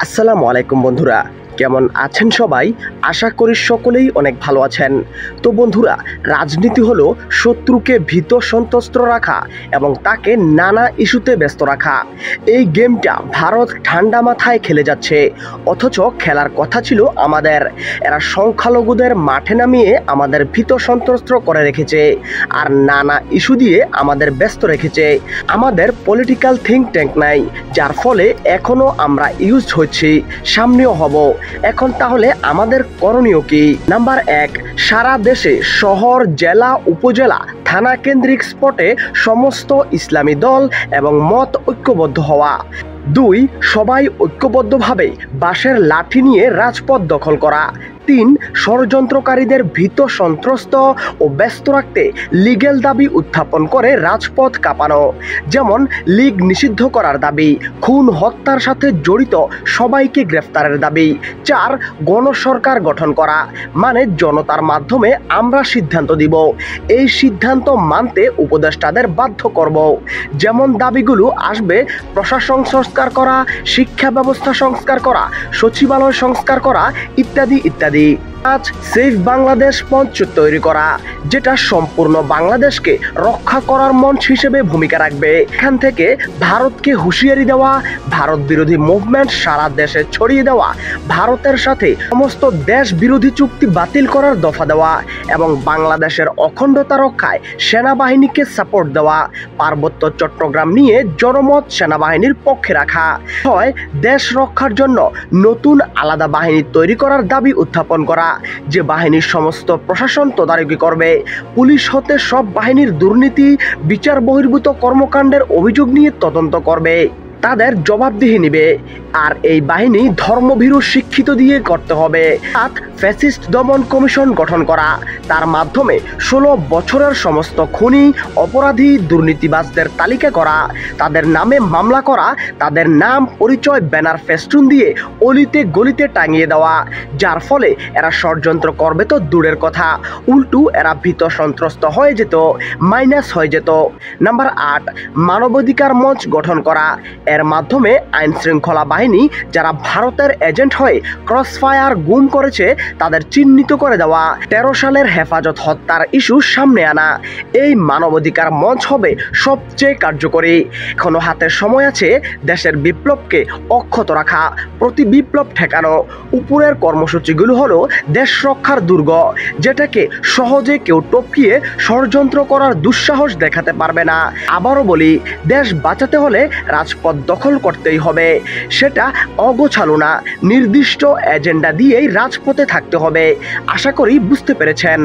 আসসালামু আলাইকুম বন্ধুরা, কেমন আছেন সবাই? আশা করি সকলেই অনেক ভালো আছেন। তো বন্ধুরা, রাজনীতি হলো শত্রুকে ভীত সন্ত্রস্ত রাখা এবং তাকে নানা ইস্যুতে ব্যস্ত রাখা। এই গেমটা ভারত ঠান্ডা মাথায় খেলে যাচ্ছে, অথচ খেলার কথা ছিল আমাদের। এরা সংখ্যালঘুদের মাঠে নামিয়ে আমাদের ভীত সন্ত্রস্ত করে রেখেছে আর নানা ইস্যু দিয়ে আমাদের ব্যস্ত রেখেছে। আমাদের পলিটিক্যাল থিঙ্ক ট্যাঙ্ক নাই, যার ফলে এখনো আমরা ইউজ হচ্ছি, সামনেও হব। এখন তাহলে আমাদের করণীয় কি? নাম্বার 1, সারা দেশে শহর, জেলা, উপজেলা, থানা কেন্দ্রিক স্পটে সমস্ত ইসলামী দল এবং মত ঐক্যবদ্ধ হওয়া। 2, সবাই ঐক্যবদ্ধভাবে বাঁশের লাঠি নিয়ে রাজপথ দখল করা। 3, ষড়যন্ত্রকারীদের ভীত সন্ত্রস্ত ও ব্যস্ত রাখতে লিগ্যাল দাবি উত্থাপন করে রাজপথ কাঁপানো, যেমন লীগ নিষিদ্ধ করার দাবি, খুন হত্যার সাথে জড়িত সবাইকে গ্রেফতারের দাবি। 4, গণসরকার গঠন করা, মানে জনতার মাধ্যমে আমরা সিদ্ধান্ত দিব, এই সিদ্ধান্ত মানতে উপদেষ্টাদের বাধ্য করব। যেমন দাবিগুলো আসবে: প্রশাসন সংস্কার করা, শিক্ষা ব্যবস্থা সংস্কার করা, সচিবালয় সংস্কার করা, ইত্যাদি ইত্যাদি। 5, সেফ বাংলাদেশ মঞ্চ তৈরি করা, যেটা সম্পূর্ণ বাংলাদেশকে রক্ষা করার মঞ্চ হিসেবে ভূমিকা রাখবে। এখান থেকে ভারতকে হুঁশিয়ারি দেওয়া, ভারত বিরোধী মুভমেন্ট সারা দেশে ছড়িয়ে দেওয়া, ভারতের সাথে সমস্ত দেশ বিরোধী চুক্তি বাতিল করার দফা দেওয়া এবং বাংলাদেশের অখণ্ডতা রক্ষায় সেনাবাহিনীকে সাপোর্ট দেওয়া। পার্বত্য চট্টগ্রাম নিয়ে জনমত সেনাবাহিনীর পক্ষে রাখা। 6, দেশ রক্ষার জন্য নতুন আলাদা বাহিনী তৈরি করার দাবি উত্থাপন করা, যে বাহিনীর সমস্ত প্রশাসন তদারকি করবে, পুলিশ হতে সব বাহিনীর দুর্নীতি, বিচার বহির্ভূত কর্মকাণ্ডের অভিযোগ নিয়ে তদন্ত করবে, তাদের জবাবদিহি নিবে। আর এই বাহিনী ধর্মভীরু শিক্ষিত দিয়ে করতে হবে। 7, ফ্যাসিস্ট দমন কমিশন গঠন করা, তার মাধ্যমে 16 বছরের সমস্ত খুনি, অপরাধী, দুর্নীতিবাজদের তালিকা করা, তাদের নামে মামলা করা, তাদের নাম, পরিচয়, ব্যানার, ফেস্টুন দিয়ে অলিতে গলিতে টাঙিয়ে দেওয়া, যার ফলে এরা ষড়যন্ত্র করবে তো দূরের কথা, উল্টু এরা ভীত সন্ত্রস্ত হয়ে যেত, মাইনাস হয়ে যেত। নাম্বার 8, মানবাধিকার মঞ্চ গঠন করা, এর মাধ্যমে আইন শৃঙ্খলা বাহিনী যারা ভারতের এজেন্ট হয়ে ক্রসফায়ার গুম করেছে তাদের চিহ্নিত করে দেওয়া, 13 সালের হেফাজত হত্যার ইস্যু সামনে আনা। এই মানবাধিকার মঞ্চ হবে সবচেয়ে কার্যকরী। এখনো হাতে সময় আছে দেশের বিপ্লবকে অক্ষত রাখা, প্রতি বিপ্লব ঠেকানো। উপরের কর্মসূচিগুলো হলো দেশ রক্ষার দুর্গ, যেটাকে সহজে কেউ টপকিয়ে ষড়যন্ত্র করার দুঃসাহস দেখাতে পারবে না। আবারও বলি, দেশ বাঁচাতে হলে রাজপথ দখল করতেই হবে। সেটা অগোছালো না, নির্দিষ্ট এজেন্ডা দিয়েই রাজপথে থাকতে হবে। আশা করি বুঝতে পেরেছেন।